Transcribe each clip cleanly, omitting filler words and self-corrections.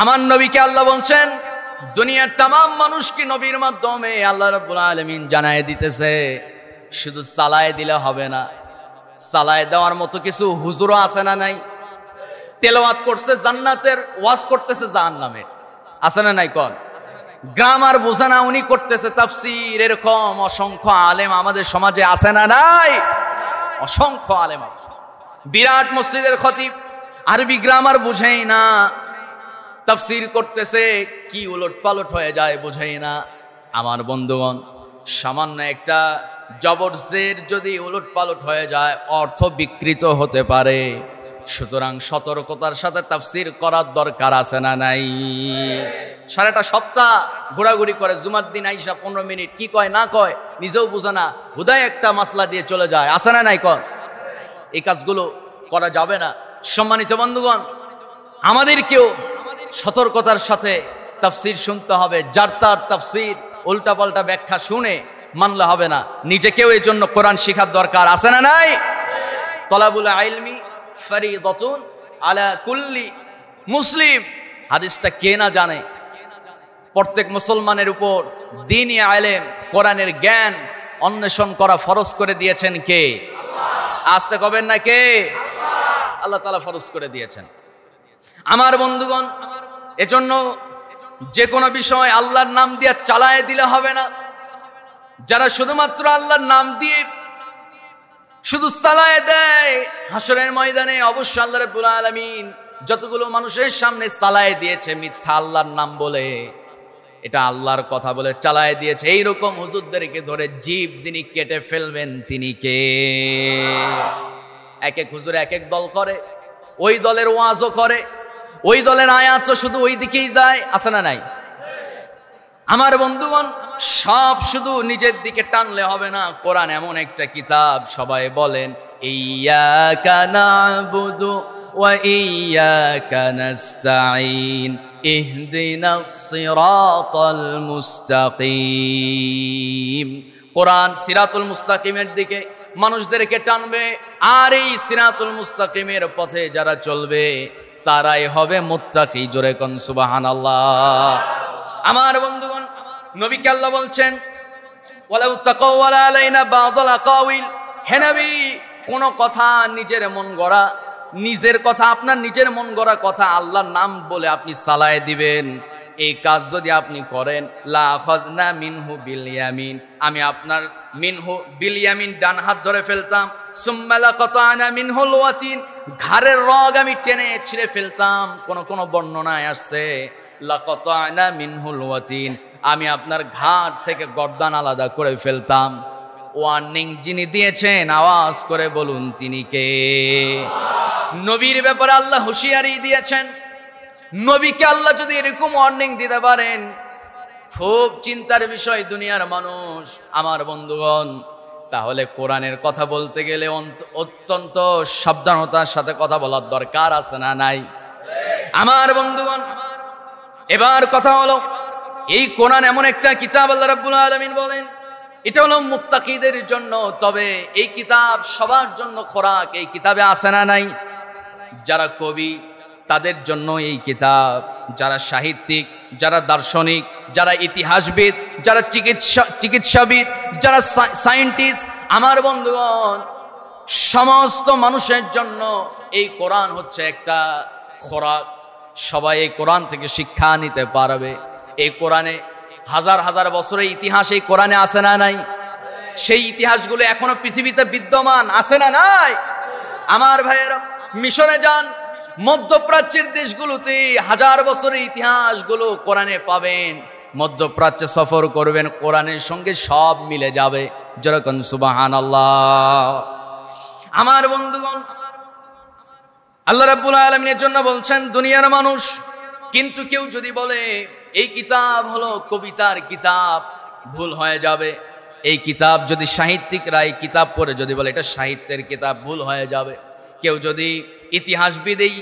আমার নবীকে আল্লাহ বলছেন দুনিয়ার তাম মানুষকে নবীর মাধ্যমে আল্লাহ রাব্বুল আলামিন জানায় দিতেছে। শুধু সালায় দিলে হবে না, সালায় দেওয়ার মতো কিছু হুজুরও আছে না নাই? তেলাওয়াত করছে জান্নাতের, ওয়াজ করতেছে জাহান্নামের, আছে না নাই? কোন গ্রামার বোঝা না উনি করতেছে তাফসীর। এরকম অসংখ্য আলেম আমাদের সমাজে আছে না নাই? অসংখ্য আলেম আছে। বিরাট মসজিদের খতিব আরবি গ্রামার বুঝেই না, তাফসীর করতেছে, কি উলট পালট হয়ে যায় বুঝেই না। আমার বন্ধুগণ, সামান্য একটা জবরজের যদি উলট পালট হয়ে যায় অর্থ বিকৃত হতে পারে। সুতরাং সতর্কতার সাথে তাফসীর করার দরকার আছে না নাই? সারাটা সপ্তাহ ঘোরাঘুরি করে, জুমার দিন আইসা 15 মিনিট কি কয় না কয় নিজেও বুঝে না, হুদায় একটা মাসলা দিয়ে চলে যায়, আছে না নাই? কন এই কাজগুলো করা যাবে না। সম্মানিত বন্ধুগণ, আমাদেরকেও সতর্কতার সাথে তাফসীর শুনতে হবে। যার তার তাফসীর উল্টাপাল্টা ব্যাখ্যা শুনে মানলে হবে না। নিজেকেও এই জন্য কোরআন শিখার দরকার আছে না নাই? তলাবুল ইলমি ফরিদাতুন আলা কুল্লি মুসলিম, হাদিসটা কে না জানে? প্রত্যেক মুসলমানের উপর দ্বীনি ইলম, কোরআনের জ্ঞান অন্বেষণ করা ফরজ করে দিয়েছেন কে? আসতে কবেন না কে? আল্লাহ তাআলা ফরজ করে দিয়েছেন। আমার বন্ধুগণ, এজন্য যে কোনো বিষয় আল্লাহর নাম দিয়ে চালায় দিলে হবে না। যারা শুধুমাত্র আল্লাহর নাম দিয়ে শুধু চালায় দেয়, হাসরের ময়দানে অবশ্যই আল্লাহ রাব্বুল আলামিন যতগুলো মানুষের সামনে চালায় দিয়েছে মিথ্যা আল্লাহর নাম বলে, এটা আল্লাহর কথা বলে চালায় দিয়েছে, এইরকম হুজুরদেরকে ধরে জীব যিনি কেটে ফেলবেন তিনি কে? এক এক হুজুর এক এক দল করে, ওই দলের ওয়াজও করে, ওই দলের আয়াত শুধু ওই দিকেই যায়, আছে না নাই? আমার বন্ধুগণ, সব শুধু নিজের দিকে টানলে হবে না। কোরআন এমন একটা কিতাব, সবাই বলেন ইয়্যাকা না'বুদু ওয়া ইয়্যাকা নাস্তাঈন ইহদিনাস সিরাতাল মুস্তাকিম। কোরআন সিরাতুল মুস্তাকিমের দিকে মানুষদেরকে টানবে, আর এই সিরাতুল মুস্তাকিমের পথে যারা চলবে তারাই হবে মুত্তাকি। জোরে কোন সুবহানাল্লাহ। আমার বন্ধুগণ, নবীকে আল্লাহ বলছেন ওয়ালাউ তাকাওয়ালা আলাইনা বা'দাল আকাওয়িল, হে নবী কোন কথা নিজের মন গড়া, নিজের কথা, আপনার নিজের মন গড়া কথা আল্লাহর নাম বলে আপনি চালায় দিবেন, এই কাজ যদি আপনি করেন লা আখাযনা মিনহু বিল ইয়ামিন, আমি আপনার মিনহু বিল ইয়ামিন ডান হাত ধরে ফেলতাম, সুম্মা লাকাতানা মিনহুল ওয়াতিন, ঘাড়ের রগ আমি টেনে ছিঁড়ে ফেলতাম। কোন কোন বর্ণনায় আসছে লাকাতানা মিনহুল ওয়াতিন, আমি আপনার ঘাড় থেকে গর্দান আলাদা করে ফেলতাম। ওয়ার্নিং যিনি দিয়েছেন আওয়াজ করে বলুন তিনি কে? নবীর ব্যাপারে আল্লাহ হুঁশিয়ারি দিয়েছেন। নবীকে আল্লাহ যদি এরকম ওয়ার্নিং দিতে পারেন, খুব চিন্তার বিষয় দুনিয়ার মানুষ। আমার বন্ধুগণ, তাহলে কোরআনের কথা বলতে গেলে অত্যন্ত সাবধানতার সাথে কথা বলার দরকার আছে না নাই? আমার বন্ধুগণ, এবার কথা হলো, এই কোরআন এমন একটা কিতাব, আল্লাহ রাব্বুল আলামিন বলেন এটা হলো মুত্তাকিদের জন্য। তবে এই কিতাব সবার জন্য খোরাক, এই কিতাবে আছে না নাই? যারা কবি তাদের জন্য এই কিতাব, যারা সাহিত্যিক, যারা দার্শনিক, যারা ইতিহাসবিদ, যারা চিকিৎসাবিদ, যারা সায়েন্টিস্ট, আমার বন্ধুগণ সমস্ত মানুষের জন্য এই কোরআন হচ্ছে একটা খোরাক। সবাই এই কোরআন থেকে শিক্ষা নিতে পারবে। এই কোরআনে হাজার হাজার বছরের ইতিহাস এই কোরআনে আছে না নাই? সেই ইতিহাসগুলো এখনো পৃথিবীতে বিদ্যমান, আছে না নাই? আমার ভাইয়েরা, মিশরে যান, মধ্যপ্রাচ্যের দেশগুলোতে হাজার বছরের ইতিহাসগুলো কোরআনে পাবেন। মধ্যপ্রাচ্যে সফর করবেন, কোরআনের সঙ্গে সব মিলে যাবে। যেরকম সুবহানাল্লাহ। আমার বন্ধুগণ, আল্লাহ রাব্বুল আলামিনের জন্য বলছেন দুনিয়ার মানুষ, কিন্তু কেউ যদি বলে এই কিতাব হলো কবিতার কিতাব, ভুল হয়ে যাবে। এই কিতাব যদি সাহিত্যিকরা এই কিতাব পড়ে যদি বলে এটা সাহিত্যের কিতাব, ভুল হয়ে যাবে। কেউ যদি ইতিহাসবিদ এই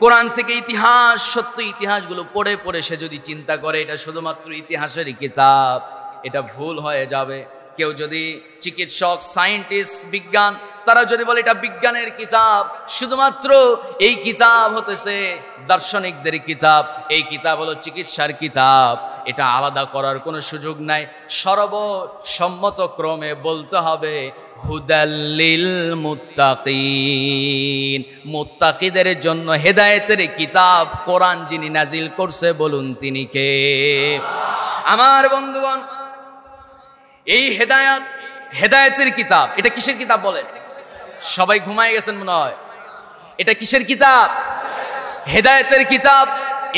কোরআন থেকে ইতিহাস, সত্য ইতিহাসগুলো পড়ে পড়ে সে যদি চিন্তা করে এটা শুধুমাত্র ইতিহাসেরই কিতাব, এটা ভুল হয়ে যাবে। কেউ যদি চিকিৎসক, সায়েন্টিস্ট, বিজ্ঞান, তারা যদি বলে এটা বিজ্ঞানের কিতাব, শুধুমাত্র এই কিতাব হতেছে দার্শনিকদের কিতাব, এই কিতাব হলো চিকিৎসার কিতাব, এটা আলাদা করার কোনো সুযোগ নাই। সর্বসম্মত ক্রমে বলতে হবে হুদাল্লিল মুত্তাকিন, মুত্তাকিদের জন্য হেদায়েতের কিতাব কোরআন যিনি নাজিল করছে বলুন তিনি কে? আমার বন্ধুগণ, এই হেদায়েতের কিতাব, এটা কিসের কিতাব বলেন? সবাই ঘুমায় গেছেন মনে হয়। এটা কিসের কিতাব? হেদায়েতের কিতাব।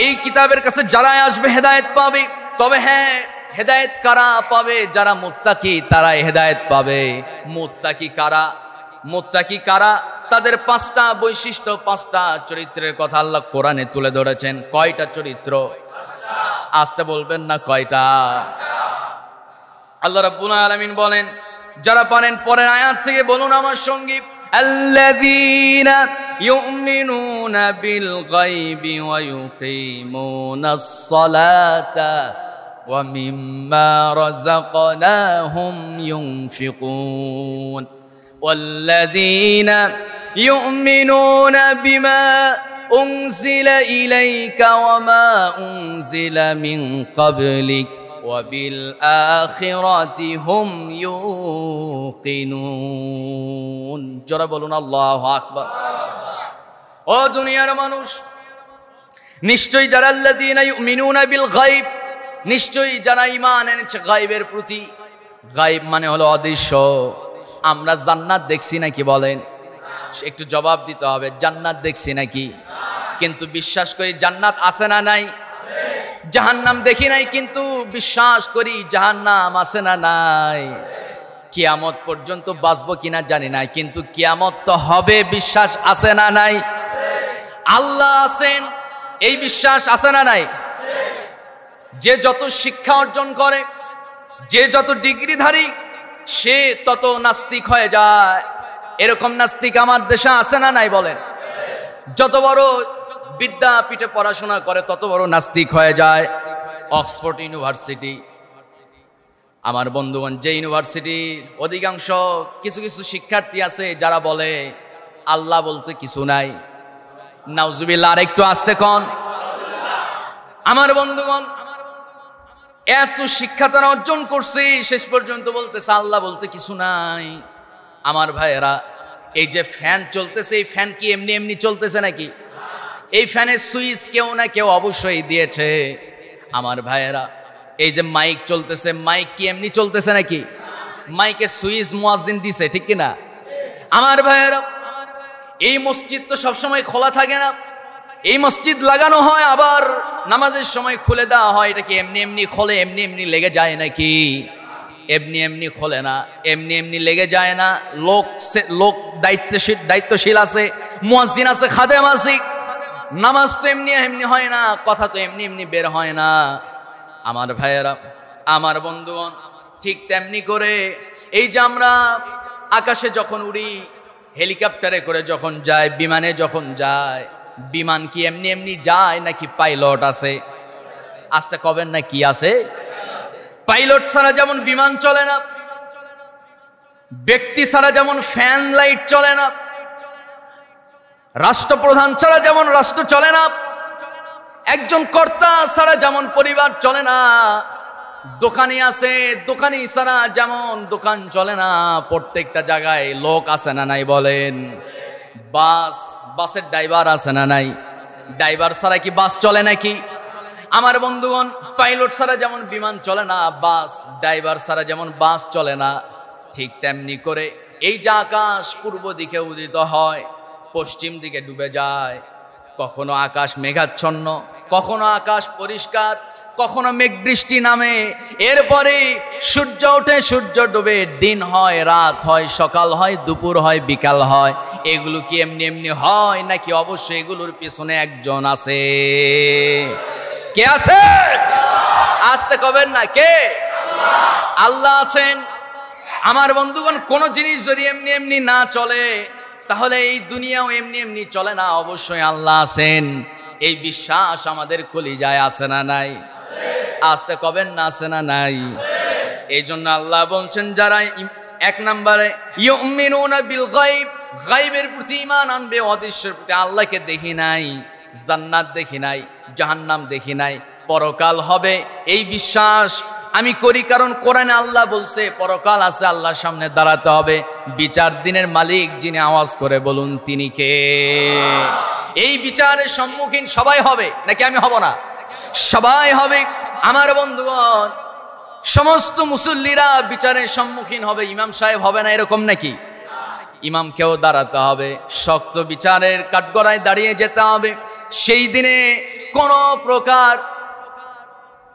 এই কিতাবের কাছে যারা আসবে হেদায়েত পাবে। তবে হ্যাঁ, হেদায়েত কারা পাবে? যারা মুত্তাকি তারাই হেদায়েত পাবে। মুত্তাকি কারা? তাদের 5টা বৈশিষ্ট্য, 5টা চরিত্রের কথা আল্লাহ কোরআনে তুলে ধরেছেন। কয়টা চরিত্র? আসতে বলবেন না কয়টা? আল্লাহ রাব্বুল আলামিন বলেন, যারা পারেন পরের আয়াত থেকে বলুন আমার সঙ্গে, আল্লাযীনা ইউমিনুনা বিল গায়বি ওয়া ইউকিমুনাস সালাতা ওয়া মিম্মা রাযাকনাহুম ইউনফিকুন ওয়াল্লাযীনা ইউমিনুনা বিমা উনজিলা ইলাইকা ওয়া মা উনজিলা মিন ক্বাবলিক وبالآخرة هم يوقنون। জোরে বলুন আল্লাহু আকবার। ও দুনিয়ার মানুষ, নিশ্চয়ই যারা আল্লাযীনা ইউমিনুনা বিল গায়ব, নিশ্চয়ই যারা ঈমান এনেছে গায়বের প্রতি। গায়ব মানে হলো অদৃশ্য। আমরা জান্নাত দেখছি নাকি বলেন? একটু জবাব দিতে হবে, জান্নাত দেখছি নাকি? কিন্তু বিশ্বাস করি জান্নাত আছে না নাই? জাহান্নাম দেখি নাই, কিন্তু বিশ্বাস করি জাহান্নাম আছে না নাই? কিয়ামত পর্যন্ত বাঁচবো কিনা জানি না, কিন্তু কিয়ামত তো হবে, বিশ্বাস আছে না নাই? আল্লাহ আছেন, এই বিশ্বাস আছে না নাই? যে যত শিক্ষা অর্জন করে, যে যত ডিগ্রিধারী, সে তত নাস্তিক হয়ে যায়। এরকম নাস্তিক আমার দেশে আছে না নাই বলেন? যত বড় বিদ্যাপীঠে পড়াশোনা করে তত বড় নাস্তিক হয়ে যায়। অক্সফোর্ড ইউনিভার্সিটি, আমার বন্ধুগণ, যে ইউনিভার্সিটির অধিকাংশ কিছু কিছু শিক্ষার্থী আছে যারা বলে আল্লাহ বলতে কিছু নাই। নাউজুবিল্লাহ। আর একটু আস্তে কোন। আমার বন্ধুগণ, এত শিক্ষা তারা অর্জন করছে, শেষ পর্যন্ত বলতেছে আল্লাহ বলতে কিছু নাই। আমার ভাইয়েরা, এই যে ফ্যান চলতেছে, এই ফ্যান কি এমনি এমনি চলতেছে নাকি? এই ফ্যানের সুইচ কেউ না কেউ অবশ্যই দিয়েছে। আমার ভাইয়েরা, এই যে মাইক চলতেছে, মাইক কি এমনি চলতেছে নাকি? মাইকের সুইচ মুয়াজ্জিন দিছে, ঠিক কিনা? আমার ভাইয়েরা, এই মসজিদ তো সবসময় খোলা থাকে না। এই মসজিদ লাগানো হয়, আবার নামাজের সময় খুলে দেওয়া হয়। এটা কি এমনি এমনি খোলে, এমনি এমনি লেগে যায় নাকি? এমনি এমনি খোলে না, এমনি এমনি লেগে যায় না। লোক দায়িত্বশীল আছে, মুয়াজ্জিন আছে, খাদেম আছে। নামাজ তো এমনি এমনি হয় না, কথা তো এমনি এমনি বের হয় না। আমার ভাইয়েরা, আমার বন্ধুগণ, ঠিক তেমনি করে এই যে আমরা আকাশে যখন উড়ি, হেলিকপ্টারে করে যখন যায়, বিমানে যখন যায়, বিমান কি এমনি এমনি যায় নাকি পাইলট আছে? আস্তে কবেন না কি আছে? পাইলট ছাড়া যেমন বিমান চলে না, ব্যক্তি ছাড়া যেমন ফ্যান লাইট চলে না, রাষ্ট্রপ্রধান ছাড়া যেমন রাষ্ট্র চলে না, একজন কর্তা ছাড়া যেমন পরিবার চলে না, দোকানি আছে, দোকানি ছাড়া যেমন দোকান চলে না, প্রত্যেকটা জায়গায় লোক আছে না নাই বলেন? বাসের ড্রাইভার আছে না নাই? ড্রাইভার ছাড়া কি বাস চলে নাকি? আমার বন্ধুগণ, পাইলট ছাড়া যেমন বিমান চলে না, ড্রাইভার ছাড়া যেমন বাস চলে না, ঠিক তেমনি করে এই যে আকাশ পূর্ব দিকে উদিত হয়, পশ্চিম দিকে ডুবে যায়। কখনো আকাশ মেঘাচ্ছন্ন, কখনো আকাশ পরিষ্কার, কখনো মেঘ বৃষ্টি নামে, এরপরে সূর্য ওঠে, সূর্য ডুবে, দিন হয়, রাত হয়, সকাল হয়, দুপুর হয়, বিকাল হয়। এগুলো কি এমনি এমনি হয় নাকি? অবশ্যই এগুলোর পিছনে একজন আছে। কে আছে? আসতে কবেন না কে? আল্লাহ আছেন। আমার বন্ধুগণ, কোন জিনিস যদি এমনি এমনি না চলে, তাহলে এই দুনিয়াও এমনি এমনি চলে না। অবশ্যই আল্লাহ আছেন, এই বিশ্বাস আমাদের কলিজায় আছে না নাই? আসতে কবেন না আছে না নাই? এই জন্য আল্লাহ বলছেন যারা এক নম্বরে ইউমিনুনা বিল গায়ব, গায়বের প্রতি ঈমান আনবে, অদৃশ্যের প্রতি, আল্লাহকে দেখি নাই, জান্নাত দেখি নাই, জাহান্নাম দেখি নাই, পরকাল হবে এই বিশ্বাস আমি করি, কারণ কোরআনে আল্লাহ বলছে পরকাল আছে, আল্লাহর সামনে দাঁড়াতে হবে। বিচার দিনের মালিক যিনি, আওয়াজ করে বলুন তিনি কে? এই বিচারের সম্মুখীন সবাই হবে নাকি আমি হব না? সবাই হবে। আমার বন্ধুগণ, সমস্ত মুসল্লিরা বিচারের সম্মুখীন হবে, ইমাম সাহেব হবে না এরকম নাকি? ইমামকেও দাঁড়াতে হবে, শক্ত বিচারের কাঠগড়ায় দাঁড়িয়ে যেতে হবে। সেই দিনে কোন প্রকার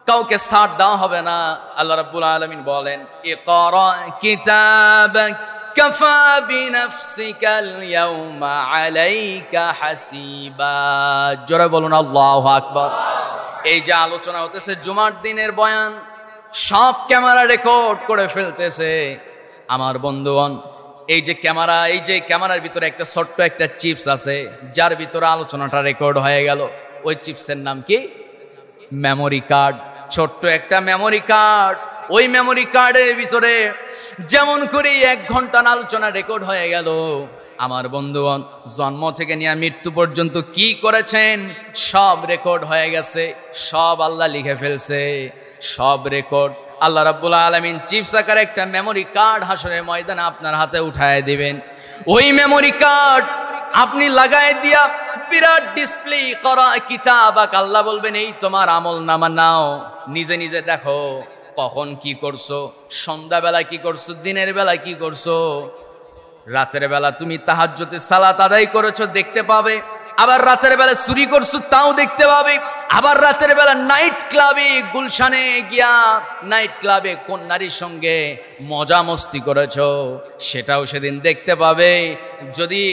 কাউকে ছাড় দেওয়া হবে না। আল্লাহ রাব্বুল আলামিন বলেন, ইকরা কিতাবাক কাফা বিনাফসিকাল ইয়াউমা আলাইকা হাসিবা। জোরে বলুন আল্লাহু আকবার। এই যে আলোচনা হতেছে জুমার দিনের বয়ান, সব ক্যামেরা রেকর্ড করে ফেলতেছে। আমার বন্ধুগণ, এই যে ক্যামেরার ভিতরে একটা ছোট্ট একটা চিপস আছে, যার ভিতরে আলোচনাটা রেকর্ড হয়ে গেল। ওই চিপসের নাম কি? Memory card. ছোট্ট একটা মেমোরি কার্ড। ওই মেমোরি কার্ডের ভিতরে যেমন করে 1 ঘন্টা আলোচনা রেকর্ড হয়ে গেল। আমার বন্ধুগণ, জন্ম থেকে নিয়ে মৃত্যু পর্যন্ত কি করেছেন সব রেকর্ড হয়ে গেছে, সব আল্লাহ লিখে ফেলছে, সব রেকর্ড। আল্লাহ রাব্বুল আলামিন চিপস আকারে একটা মেমোরি কার্ড হাসরের ময়দানে আপনার হাতে উঠায় দিবেন। ওই মেমোরি কার্ড আপনি লাগায় দিয়া বিরাট ডিসপ্লে করা কিতাবাক, আল্লাহ বলবেন এই তোমার আমল নামা, নাও নিজে নিজে দেখো কখন কি করছো, সন্ধ্যাবেলা কি করছো, দিনের বেলা কি করছো, রাতের বেলা তুমি তাহাজ্জুদের সালাত আদায় করেছো দেখতে পাবে, আবার রাতের বেলা চুরি করছো তাও দেখতে পাবে, আবার রাতের বেলা নাইট ক্লাবে গুলশানে গিয়া নাইট ক্লাবে কোন নারীর সঙ্গে মজা মস্তি করেছো সেটাও সেদিন দেখতে পাবে। যদি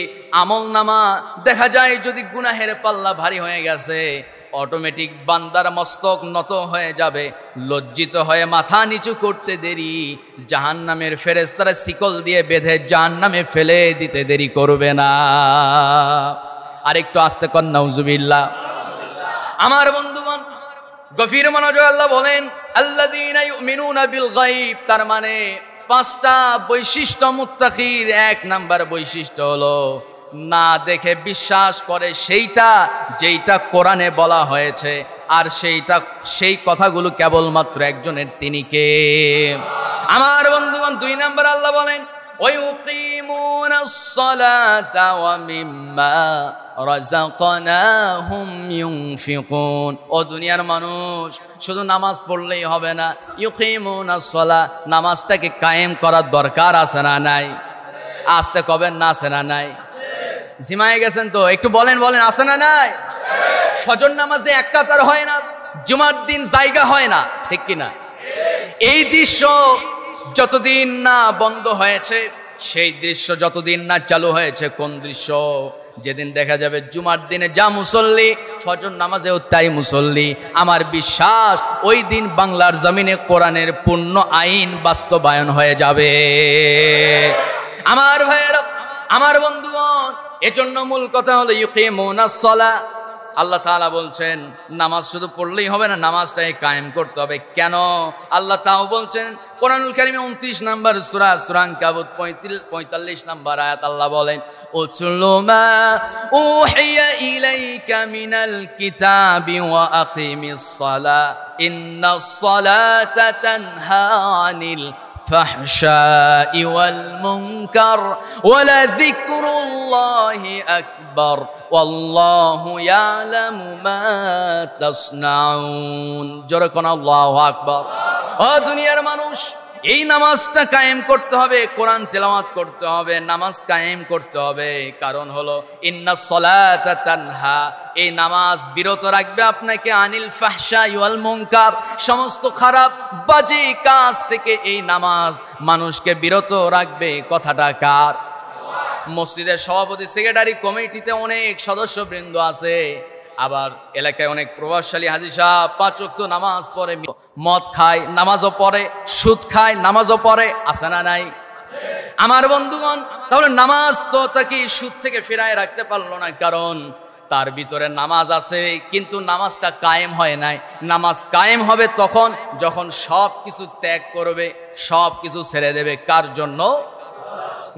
আমল নামা দেখা যায় যদি গুনাহের পাল্লা ভারী হয়ে গেছে, অটোমেটিক বান্দার মস্তক নত হয়ে যাবে, লজ্জিত হয়ে মাথা নিচু করতে দেরি, জাহান্নামের ফেরেশতারা শিকল দিয়ে বেঁধে জাহান্নামে ফেলে দিতে দেরি করবে না। আরেকটু আস্তে কর নাউজুবিল্লাহ। আমার বন্ধুগণ, গভীর মনোযোগ, আল্লাহ বলেন আল্লাযীনা ইউমিনুনা বিল গায়ব, তার মানে 5টা বৈশিষ্ট্য মুত্তাকির। 1 নাম্বার বৈশিষ্ট্য হলো না দেখে বিশ্বাস করে সেইটা যেইটা কোরআনে বলা হয়েছে, আর সেই কথাগুলো কেবলমাত্র একজনের, তিনি কে? আমার বন্ধুগণ, 2 নাম্বার আল্লাহ বলেন ওয়ায়ুকিমুনাস সালাতা ওয়া মিম্মা রাযাকনাহুম ইউনফিকুন। ও দুনিয়ার মানুষ, শুধু নামাজ পড়লেই হবে না, ইউকিমুনাস সালাহ, নামাজটাকে কায়েম করার দরকার আছে না নাই? আস্তে কবেন না, আছে না নাই? জিমায়ে গেছেন তো, একটু বলেন আছে না নাই? ফজর নামাজে এক কাতার হয় না, জুমার দিন জায়গা হয় না, ঠিক কিনা? এই দৃশ্য যতদিন না বন্ধ হয়েছে, সেই দৃশ্য যতদিন না চালু হয়েছে, কোন দৃশ্য? যেদিন দেখা যাবে জুমার দিনে যা মুসল্লি, ফজর নামাজেও তাই মুসল্লি, আমার বিশ্বাস ওই দিন বাংলার জমিনে কোরআনের পূর্ণ আইন বাস্তবায়ন হয়ে যাবে। আমার ভাইয়েরা, আমার বন্ধুগণ, এজন্য মূল কথা হলো ইউকিমুনাস সালাহ। আল্লাহ তাআলা বলছেন নামাজ শুধু পড়লেই হবে না, নামাজটাই কায়েম করতে হবে। কেন? আল্লাহ তাও বলছেন কোরআনুল কারীমে 29 নম্বর সূরা আনকাবুত 45 নম্বর আয়াত, আল্লাহ বলেন উতলু মা উহিয়া ইলাইকা মিনাল কিতাবি ওয়া আকিমিস সালাহ ইন্নাস সালাতা তানহা আনিল الفحشاء والمنكر ولذكر الله أكبر والله يعلم ما تصنعون جركنا الله أكبر দুনিয়ার মানুষ এই নামাজটা কায়েম করতে হবে, কোরআন তেলাওয়াত করতে হবে, নামাজ কায়েম করতে হবে। কারণ হলো ইন্নাস সালাতা তানহা, এই নামাজ বিরত রাখবে আপনাকে আনিল ফাহশা ওয়াল মুনকার, সমস্ত খারাপ বাজে কাজ থেকে এই নামাজ মানুষকে বিরত রাখবে। কথাটা কার? মসজিদের সভাপতি, সেক্রেটারি, কমিটিতে অনেক সদস্যবৃন্দ আছে, আবার এলাকায় অনেক প্রভাবশালী হাজী সাহেব 5 ওয়াক্ত নামাজ পড়ে, মদ খায় নামাজও পড়ে, সুদ খায় নামাজও পড়ে, আছে না নাই? আমার বন্ধুগণ, তাহলে নামাজ তো তাকে সুদ থেকে ফিরায় রাখতে পারলো না, কারণ তার ভিতরে নামাজ আছে কিন্তু নামাজটা কায়েম হয় নাই। নামাজ কায়েম হবে তখন যখন সব কিছু ত্যাগ করবে, সব কিছু ছেড়ে দেবে। কার জন্য?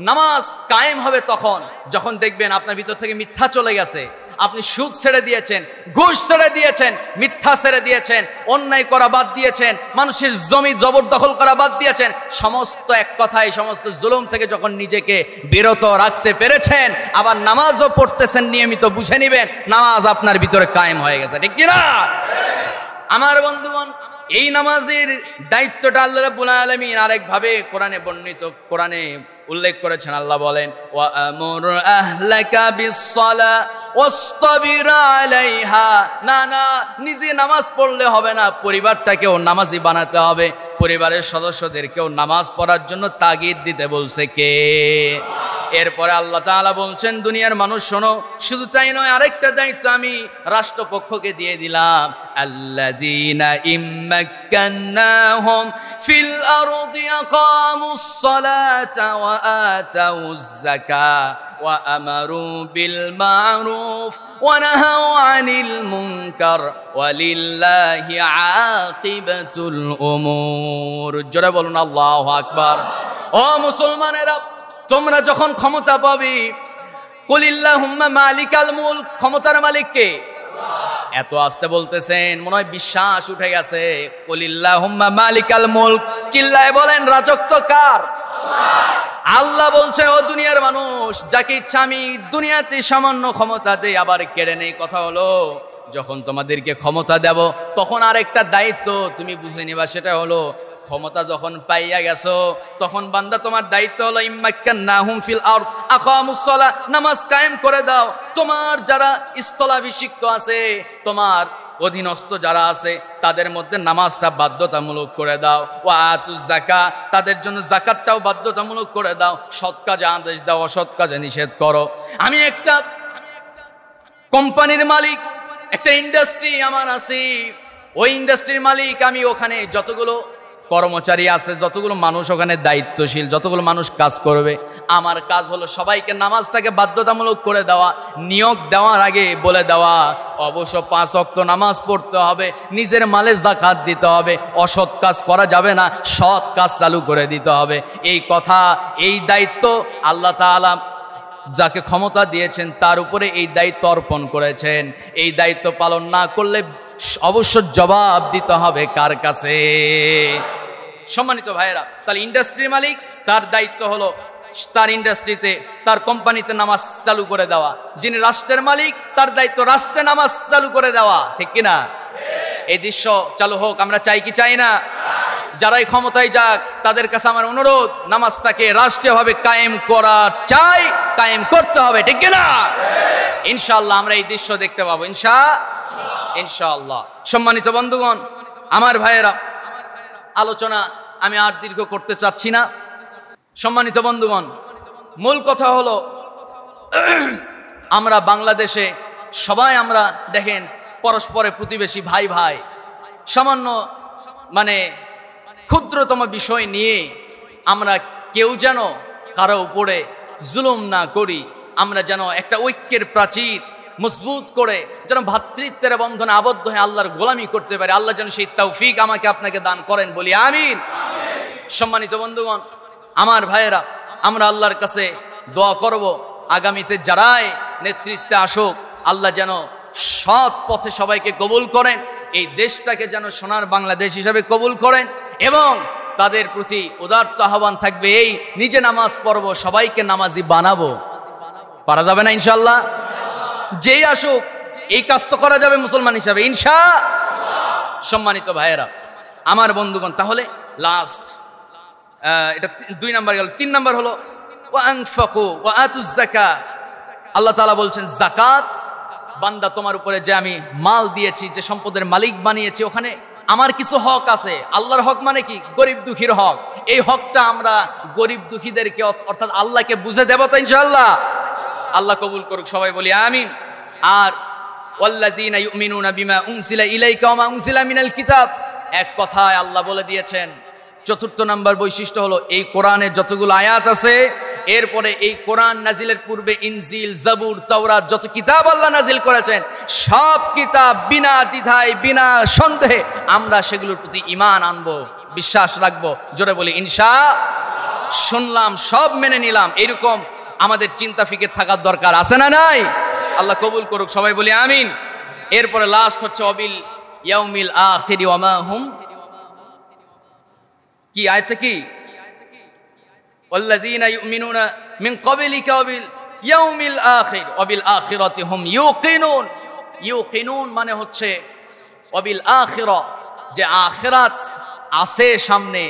নামাজ কায়েম হবে তখন যখন দেখবেন আপনার ভিতর থেকে মিথ্যা চলে গেছে, আপনি সুদ ছেড়ে দিয়েছেন, ঘুষ ছেড়ে দিয়েছেন, মিথ্যা ছেড়ে দিয়েছেন, অন্যায় করা বাদ দিয়েছেন, মানুষের জমি জবরদখল করা বাদ দিয়েছেন, সমস্ত এক কথায় সমস্ত জুলুম থেকে যখন নিজেকে বিরত রাখতে পেরেছেন, আবার নামাজও পড়তেছেন নিয়মিত, বুঝে নিবেন নামাজ আপনার ভিতরে কায়েম হয়ে গেছে। ঠিক কিনা আমার বন্ধুগণ? এই নামাজের দায়িত্বটা আল্লাহ রাব্বুল আলামিন আরেকভাবে কোরআনে বর্ণিত, কোরআনে উল্লেখ করেছেন। আল্লাহ বলেন, ওয়া আমুর আহলাকা বিসসালা ওয়াসতাবির আলাইহা। না না, নিজে নামাজ পড়লে হবে না, পরিবারটাকেও নামাজি বানাতে হবে। পরিবারের সদস্যদেরকেও নামাজ পড়ার জন্য তাগিদ দিতে বলছে কে? এরপরে আল্লাহ তাআলা বলছেন, দুনিয়ার মানুষ শোনো, শুধু তাই নয়, আরেকটা দায়িত্ব আমি রাষ্ট্রপক্ষকে দিয়ে দিলাম। আল্লাযীনা ইম্মাক্কান্নাহুম ফিল আরদি আকামুস সালাতা ওয়া আতাউজ যাকাত ওয়া আমারু বিল মা'রুফ ওয়া নাহাউ আনিল মুনকার ওয়ালিল্লাহি আকিবাতুল উমুর। জোরে বলুন আল্লাহু আকবার। ও মুসলমানেরা, তোমরা যখন ক্ষমতা পাবে, কুলিল্লাহুম্মা মালিকাল মুলক, ক্ষমতার মালিক কে? এত আস্তে বলতেছেন মনে হয় বিশ্বাস উঠে গেছে। কুলিল্লাহুম্মা মালিকাল মুলক, চিল্লায় বলেন রাজত্ব কার? আল্লাহ বলছে, ও দুনিয়ার মানুষ, যাকে ইচ্ছা আমি দুনিয়াতে সামান্য ক্ষমতা দেই, আবার কেড়ে নেই। কথা হলো, যখন তোমাদেরকে ক্ষমতা দেব তখন আরেকটা দায়িত্ব তুমি বুঝে নিবা, সেটা হলো ক্ষমতা যখন পাইয়া গেছো তখন বান্দা তোমার দায়িত্ব হলো ইম্মাক্কান্নাহুম ফিল আরদ আকামুস সালাহ, নামাজ কায়েম করে দাও। তোমার যারা স্থলাভিষিক্ত আছে, তোমার অধীনস্থ যারা আছে, তাদের মধ্যে নামাজটা বাধ্যতামূলক করে দাও। ওয়া আতুজ যাকাত, তাদের জন্য যাকাতটাও বাধ্যতামূলক করে দাও। সৎ কাজে আদেশ দাও, অসৎ কাজে নিষেধ করো। আমি একটা কোম্পানির মালিক, একটা ইন্ডাস্ট্রি আমার আছে, ওই ইন্ডাস্ট্রির মালিক আমি। ওখানে যতগুলো কর্মচারী আছে, যতগুলো মানুষ ওখানে দায়িত্বশীল, যতগুলো মানুষ কাজ করবে, আমার কাজ হলো সবাইকে নামাজটাকে বাধ্যতামূলক করে দেওয়া। নিয়োগ দেওয়ার আগে বলে দেওয়া, অবশ্য 5 ওয়াক্ত নামাজ পড়তে হবে, নিজের মালে যাকাত দিতে হবে, অসৎ কাজ করা যাবে না, সৎ কাজ চালু করে দিতে হবে। এই কথা, এই দায়িত্ব আল্লাহ তাআলা যাকে ক্ষমতা দিয়েছেন তার উপরে এই দায়িত্ব অর্পণ করেছেন। এই দায়িত্ব পালন না করলে অবশ্য জবাব দিতে হবে কার কাছে? সম্মানিত ভাইয়েরা, তাহলে ইন্ডাস্ট্রির মালিক, তার দায়িত্ব হলো তার ইন্ডাস্ট্রিতে, তার কোম্পানিতে নামাজ চালু করে দেওয়া। যিনি রাষ্ট্রের মালিক, তার দায়িত্ব রাষ্ট্রে নামাজ চালু করে দেওয়া। ঠিক কিনা? এই দৃশ্য চালু হোক, আমরা চাই কি চাই না? যারাই ক্ষমতায় যাক, তাদের কাছে আমার অনুরোধ, নামাজটাকে রাষ্ট্রীয়ভাবে কায়েম করা চাই, কায়েম করতে হবে। ঠিক কিনা? ইনশাআল্লাহ আমরা এই দৃশ্য দেখতে পাবো, ইনশাআল্লাহ। সম্মানিত বন্ধুগণ, আমার ভাইয়েরা, আলোচনা আমি আর দীর্ঘ করতে চাচ্ছি না। সম্মানিত বন্ধুগণ, মূল কথা হলো, আমরা বাংলাদেশে সবাই আমরা দেখেন পরস্পরের প্রতিবেশী, ভাই ভাই, সামান্য ক্ষুদ্রতম বিষয় নিয়ে আমরা কেউ যেন কারো উপরে জুলুম না করি। আমরা যেন একটা ঐক্যের প্রাচীর মজবুত করে যেন ভ্রাতৃত্বের বন্ধনে আবদ্ধ হয়ে আল্লাহর গোলামি করতে পারে। আল্লাহ যেন সেই তৌফিক আমাকে আপনাকে দান করেন, বলি আমিন। সম্মানিত বন্ধুগণ, আমার ভাইয়েরা, আমরা আল্লাহর কাছে দোয়া করব, আগামীতে যারাই নেতৃত্বে আসুক, আল্লাহ যেন সৎ পথে সবাইকে কবুল করেন, এই দেশটাকে যেন সোনার বাংলাদেশ হিসাবে কবুল করেন, এবং তাদের প্রতি উদারত আহ্বান থাকবে এই, নিজে নামাজ পড়ব, সবাইকে নামাজি বানাবো। পারা যাবে না ইনশাআল্লাহ? যেই আসুক এই কাজ তো করা যাবে মুসলমান হিসাবে, ইনশাআল্লাহ। সম্মানিত ভাইয়েরা, আমার বন্ধুগণ, তাহলে লাস্ট এটা 2 নাম্বার গেল। 3 নাম্বার হলো ওয়া আনফাকু ওয়া আতুজ যাকাত। আল্লাহ তাআলা বলছেন, যাকাত, বান্দা তোমার উপরে যে আমি মাল দিয়েছি, যে সম্পদের মালিক বানিয়েছি, ওখানে আমার কিছু হক আছে। আল্লাহর হক মানে কি? গরিব দুঃখীর হক। এই হকটা আমরা গরিব দুঃখীদেরকে অর্থাৎ আল্লাহকে বুঝে দেব তো ইনশাআল্লাহ। আল্লাহ কবুল করুক, সবাই বলি আমিন। আর ওয়াল্লাযীনা ইউমিনুনা বিমা উনজিলা ইলাইকা ওয়া মা উনজিলা মিনাল কিতাব, এক কথায় আল্লাহ বলে দিয়েছেন, 4 নম্বর বৈশিষ্ট্য হলো এই কোরআনের যতগুলো আয়াত আছে, এরপরে এই কোরআন নাজিলের পূর্বে ইনজিল, জাবুর, তাওরাত যত কিতাব আল্লাহ নাজিল করেছেন সব কিতাব বিনা দ্বিধায় বিনা সন্দেহে আমরা সেগুলোর প্রতি ঈমান আনবো, বিশ্বাস রাখবো। জোরে বলি ইনশাআল্লাহ। শুনলাম সব মেনে নিলাম, এরকম আমাদের চিন্তা ফিকির থাকার দরকার আছে না নাই? আল্লাহ কবুল করুক, সবাই বলি আমিন। এরপরে লাস্ট হচ্ছে অবিল ইয়াউমিল আখির ওয়া মা হুম, কি আয়াতটা কি? ওয়াল্লাযীনা ইউমিনুনা মিন ক্বাবলিকা ওয়াবিল ইয়াউমিল আখির ওয়াবিল আখিরাতি হুম ইউকিনুন। ইউকিনুন মানে হচ্ছে ওয়াবিল আখিরা, যে আখিরাত আছে সামনে,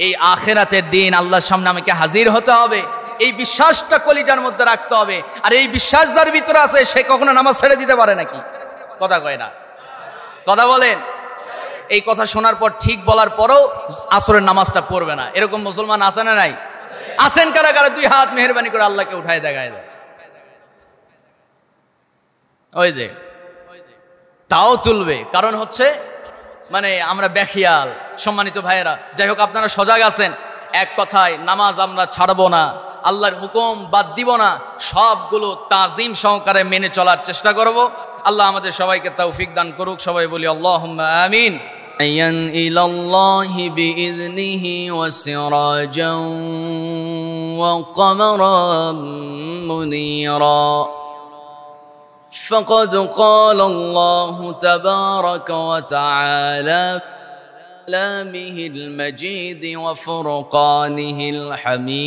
এই আখিরাতের দিন আল্লাহর সামনে আমাকে হাজির হতে হবে, এই বিশ্বাসটা কলিজার মধ্যে রাখতে হবে। আর এই বিশ্বাস যার ভিতরে আছে সে কখনো নামাজ ছেড়ে দিতে পারে নাকি? কথা কয় না, কথা বলেন। এই কথা শোনার পর ঠিক বলার পরও আসরের নামাজটা পড়বে না, এরকম মুসলমান আছে না নাই? আছেন কারা কারা? দুই হাত মেহেরবানি করে আল্লাহকে উঠায় দেখায় দেয়। ওই যে তাও চলবে, কারণ হচ্ছে মানে আমরা বেখিয়াল। সম্মানিত ভাইয়েরা, যাই হোক আপনারা সজাগ আছেন। এক কথায় নামাজ আমরা ছাড়বো না, আল্লাহর হুকুম বাদ দিব না, সবগুলো তাজিম সহকারে মেনে চলার চেষ্টা করব। আল্লাহ আমাদের সবাইকে তৌফিক দান করুক, সবাই বলি আল্লাহুম্মা আমিন। ইলাল্লাহি বিইذনিহি ওয়াসিরাজান ওয়া কমারাম মুনীরা فقد قال الله تبارك وتعالى كلامه المجيد وفرقانه الحميد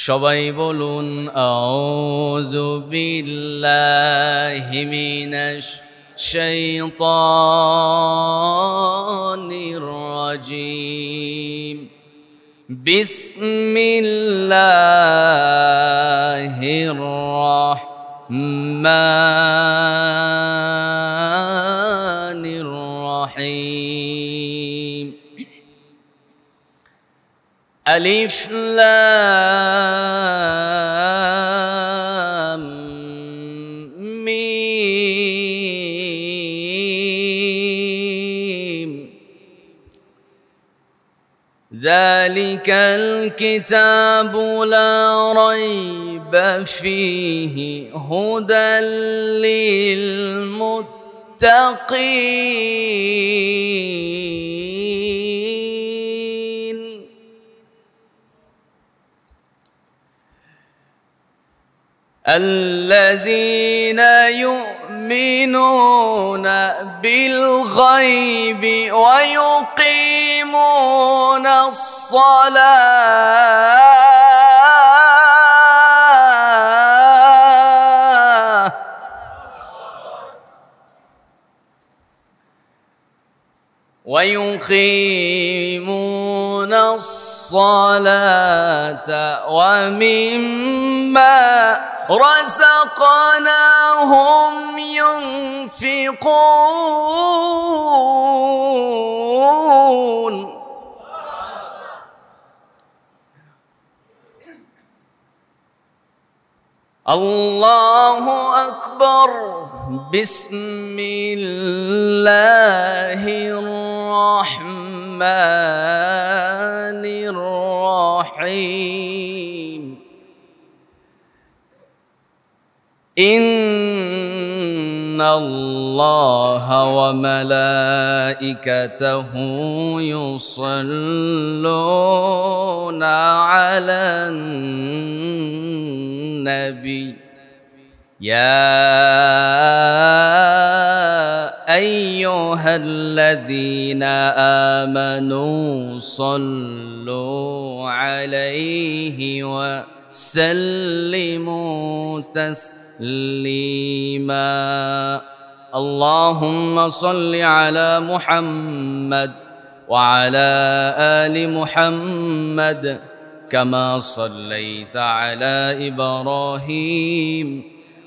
সবাই বলুন আউযু বিল্লাহি মিনাশ শাইতানির রাজীম বিসমিল্লাহির রাহমানির রাহিম আলিফ লাম মিম ذلك الكتاب لا ريب فيه هدى للمتقين الذين يؤمنون بالغيب ويقيمون الصلاة ومما رزقناهم ينفقون الله أكبر بسم الله الرحمن الرحيم إن الله وملائكته يصلون على النبي يا أيها الذين آمنوا صلوا عليه وسلموا تسليما اللهم صل على محمد وعلى آل محمد كما صليت على إبراهيم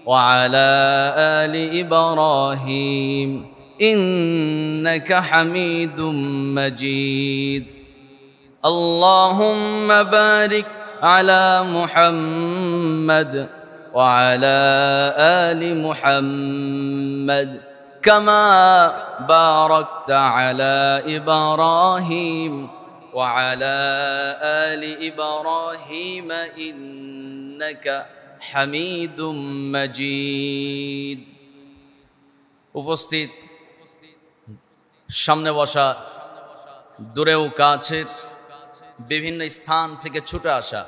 وعلى آل إبراهيم إنك حميد مجيد اللهم بارك على محمد وعلى آل محمد كما باركت على إبراهيم وعلى آل إبراهيم إنك حميد مجيد উপস্থিত সামনে বসা দূরেও কাছের বিভিন্ন স্থান থেকে ছুটে আসা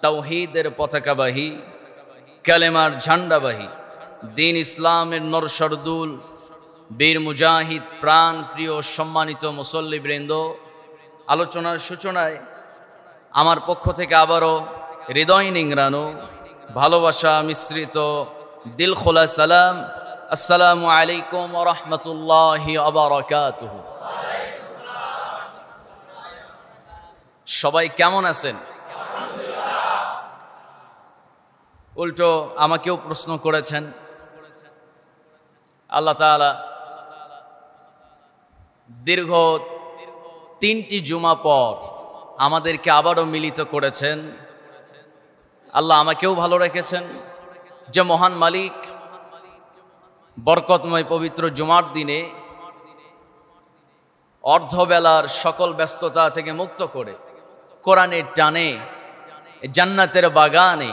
তাওহীদের পতাকাবাহী কালেমার ঝান্ডাবাহী দ্বীন ইসলামের নরসরদুল বীর মুজাহিদ প্রাণ প্রিয় সম্মানিত মুসল্লিবৃন্দ, আলোচনার সূচনায় আমার পক্ষ থেকে আবারও হৃদয় নিংড়ানো ভালোবাসা মিশ্রিত দিল খোলা সালাম। আসসালামু আলাইকুম ওয়া রাহমাতুল্লাহি ওয়া বারাকাতুহু। সবাই কেমন আছেন? উল্টো আমাকেও প্রশ্ন করেছেন। আল্লাহ তাআলা দীর্ঘ 3টি জুমা পর আমাদেরকে আবারও মিলিত করেছেন। আল্লাহ আমাকেও ভালো রেখেছেন যে মহান মালিক বরকতময় পবিত্র জুমার দিনে অর্ধবেলার সকল ব্যস্ততা থেকে মুক্ত করে কোরআনের টানে জান্নাতের বাগানে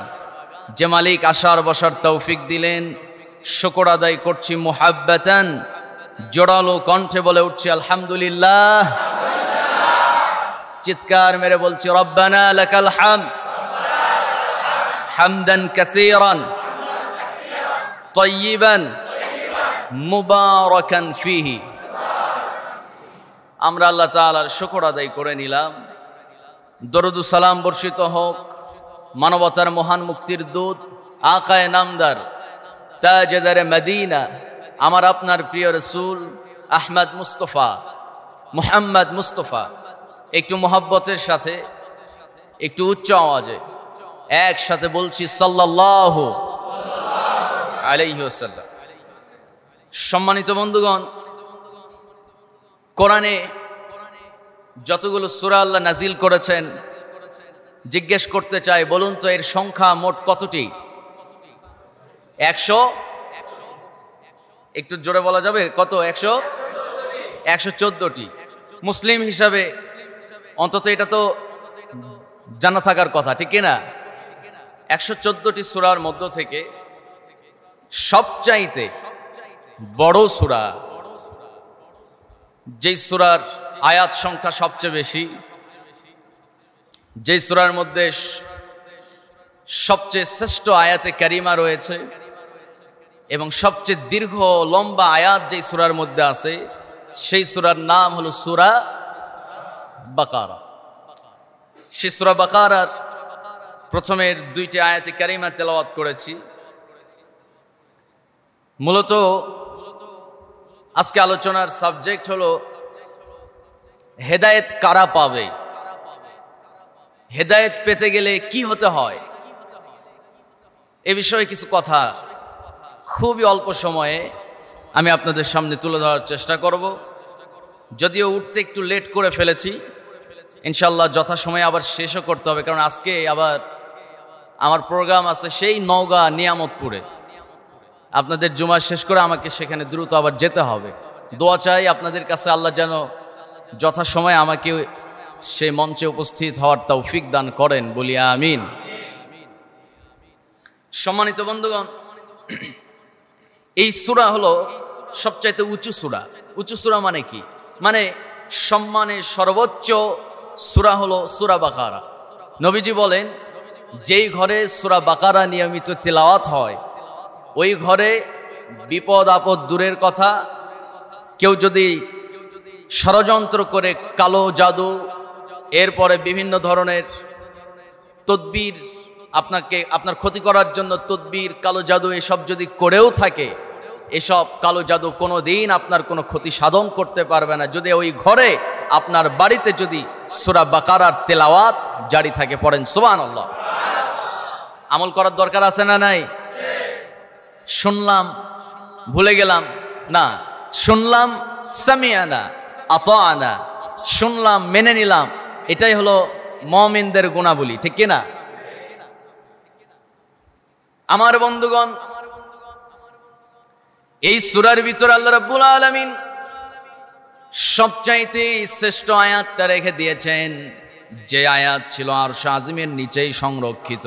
যে মালিক আসার বসার তৌফিক দিলেন, শুকর আদায় করছি মুহাব্বাতান, জোরালো কণ্ঠে বলে উঠছি আলহামদুলিল্লাহ। চিৎকার মেরে বলছি রব্বানা লাকাল হামদ হামদান কাসীরান তাইয়িবান মুবারাকান ফিহি। আমরা আল্লাহ তাআলার শুকর আদায় করে নিলাম। দরুদ ও সালাম বর্ষিত হোক মানবতার মহান মুক্তির দূত আকায়ে নামদার তাজদারে মদিনা আমার আপনার প্রিয় রাসূল আহমদ মুস্তফা মুহাম্মদ মুস্তফা। একটু মোহাব্বতের সাথে একটু উচ্চ আওয়াজে একসাথে বলছি সাল্লাল্লাহু আলাইহি ওয়াসাল্লাম। সম্মানিত বন্ধুগণ, কোরআনে যতগুলো সূরা আল্লাহ নাজিল করেছেন, জিজ্ঞেস করতে চাই বলুন তো এর সংখ্যা মোট কতটি? 100? একটু জোরে বলা যাবে কত? 114টি। মুসলিম হিসাবে অন্তত এটা তো জানা থাকার কথা, ঠিক কিনা? 114টি সূরার মধ্য থেকে সবচাইতে বড় সূরা, যেই সূরার আয়াত সংখ্যা সবচেয়ে বেশি, যেই সূরার মধ্যে সবচেয়ে শ্রেষ্ঠ আয়াতে কারিমা রয়েছে এবং সবচেয়ে দীর্ঘ লম্বা আয়াত যেই সূরার মধ্যে আছে, সেই সূরার নাম হলো সূরা বাকারা। সেই সূরা বাকারার প্রথমের 2টি আয়াতে কারিমা তেলাওয়াত করেছি। মূলত আজকে আলোচনার সাবজেক্ট হলো হেদায়েত কারা পাবে, হেদায়েত পেতে গেলে কি হতে হয়। এ বিষয়ে কিছু কথা খুবই অল্প সময়ে আমি আপনাদের সামনে তুলে ধরার চেষ্টা করব। যদিও উঠতে একটু লেট করে ফেলেছি, ইনশাল্লাহ যথাসময়ে আবার শেষও করতে হবে, কারণ আজকে আবার আমার প্রোগ্রাম আছে সেই নওগাঁ নিয়ামতপুরে। আপনাদের জুমা শেষ করে আমাকে সেখানে দ্রুত আবার যেতে হবে। দোয়া চাই আপনাদের কাছে আল্লাহ যেন যথাসময়ে আমাকে সেই মঞ্চে উপস্থিত হওয়ার তৌফিক দান করেন, বলি আমিন। সম্মানিত বন্ধুগণ, এই সূরা হলো সবচাইতে উঁচু সূরা। উঁচু সূরা মানে কি? মানে সম্মানের সর্বোচ্চ সূরা হলো সূরা বাকারা। নবীজি বলেন, যেই ঘরে সূরা বাকারা নিয়মিত তেলাওয়াত হয় ওই ঘরে বিপদ আপদ দূরের কথা, কেউ যদি ষড়যন্ত্র করে কালো জাদু, এরপরে বিভিন্ন ধরনের তদবির, আপনার ক্ষতি করার জন্য তদবির, কালো জাদু এসব যদি করেও থাকে, এসব কালো জাদু কোনো দিন আপনার কোনো ক্ষতি সাধন করতে পারবে না, যদি ওই ঘরে আপনার বাড়িতে যদি সূরা বাকারার তেলাওয়াত জারি থাকে। পড়েন সুবহানাল্লাহ। আমল করার দরকার আছে না নাই? শুনলাম ভুলে গেলাম না, শুনলাম সামিয়ানা আতাআনা, শুনলাম মেনে নিলাম, এটাই হলো মুমিনদের গুণাবলী, ঠিক কিনা? আমার বন্ধুগণ, এই সূরার ভিতর আল্লাহ রাব্বুল আলামিন সবচাইতে শ্রেষ্ঠ আয়াতটা রেখে দিয়েছেন, যে আয়াত ছিল আরশ আজিমের নিচেই সংরক্ষিত।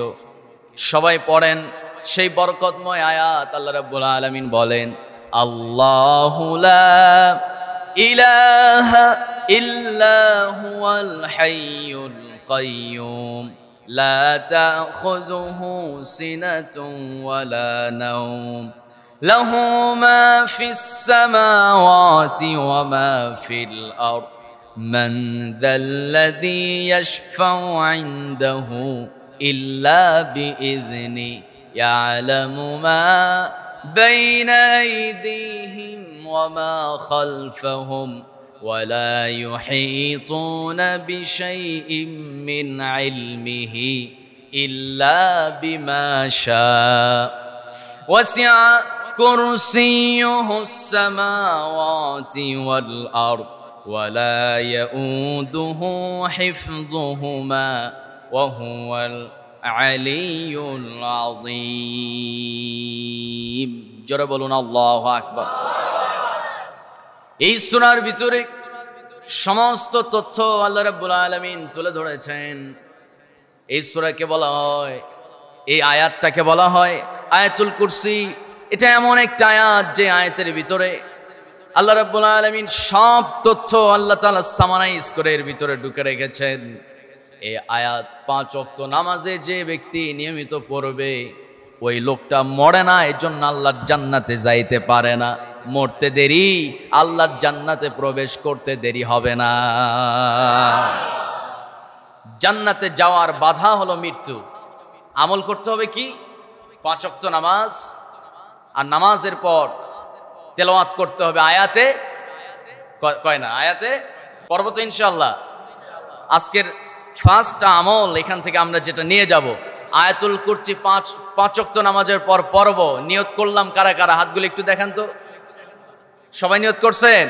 সবাই পড়েন সেই বরকতময় আয়াত। আল্লাহ রাব্বুল আলামিন বলেন, আল্লাহু লা ইলাহা ইল্লা হুয়াল হাইয়ুল কাইয়্যুম লা তাখুযুহু সিনাতুন ওয়ালা নাওম লাহু মা ফিস সামাওয়াতি ওয়া মা ফিল আরদ মান যাল্লাযী ইয়াশফাউ ইনদাহু ইল্লা বিইذনি ইয়ালামু মা বাইনা আইদিহিম ওয়া মা খালফাহুম ওয়া লা ইউহীতুনা বিশাইইন মিন ইলমিহি ইল্লা বিমা শাআ ওয়াসিআ কুরসিয়্যুহুস সামাওয়াতি ওয়াল আরদ ওয়া লা ইয়াউদুহু হিফযুহুমা ওয়া হুয়াল আলিয়্যুল আযীম। জোরে বলুন আল্লাহু আকবার। এই সূরার ভিতরে সমস্ত তথ্য আল্লাহ রাব্বুল আলামিন তুলে ধরেছেন। এই সূরাকে বলা হয়, এই আয়াতটাকে বলা হয় আয়াতুল কুরসি। এটা এমন একটা আয়াত যে আয়াতের ভিতরে আল্লাহ রাব্বুল আলামিন সব তথ্য আল্লাহ তাআলা সামানাইজ করে এর ভিতরে ঢুকে রেখেছেন। এই আয়াত 5 ওয়াক্ত নামাজে যে ব্যক্তি নিয়মিত পড়বে ওই লোকটা মরে না, এজন্য আল্লাহর জান্নাতে যাইতে পারে না। মরতে দেরি, আল্লাহর জান্নাতে প্রবেশ করতে দেরি হবে না। জান্নাতে যাওয়ার বাধা হলো মৃত্যু। আমল করতে হবে কি? 5 ওয়াক্ত নামাজ, আর নামাজের পর তেলাওয়াত করতে হবে আয়াতে কয় না, আয়াতে পড়ব তো ইনশাআল্লাহ। আজকের ফার্স্ট আমল এখান থেকে আমরা যেটা নিয়ে যাব, আয়াতুল কুরসি 5 ওয়াক্ত নামাজের পর পড়ব। নিয়ত করলাম কারা কারা? হাতগুলো একটু দেখান তো। সবাই নিয়ত করছেন?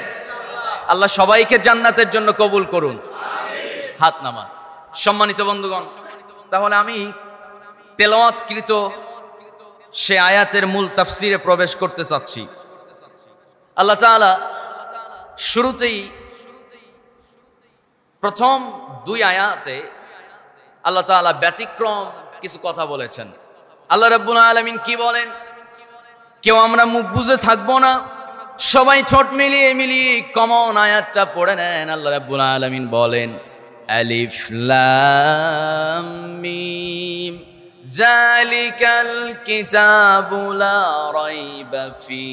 আল্লাহ সবাইকে জান্নাতের জন্য কবুল করুন, হাত নামান। সম্মানিত বন্ধুগণ, তাহলে আমি তেলাওয়াতকৃত সে আয়াতের মূল তাফসিরে প্রবেশ করতে চাচ্ছি। আল্লাহ তাআলা শুরুতেই প্রথম 2 আয়াতে আল্লাহ তাআলা ব্যতিক্রম কিছু কথা বলেছেন। আল্লাহ রাব্বুল আলামিন কি বলেন? কেউ আমরা মুখ বুজে থাকবো না, সবাই ঠোঁট মিলিয়ে মিলিয়ে কমন আয়াতটা পড়ে নেন। আল্লাহ রাব্বুল আলামিন বলেন, আলিফ লাম মিম যালিকাল কিতাবু লা রাইবা ফি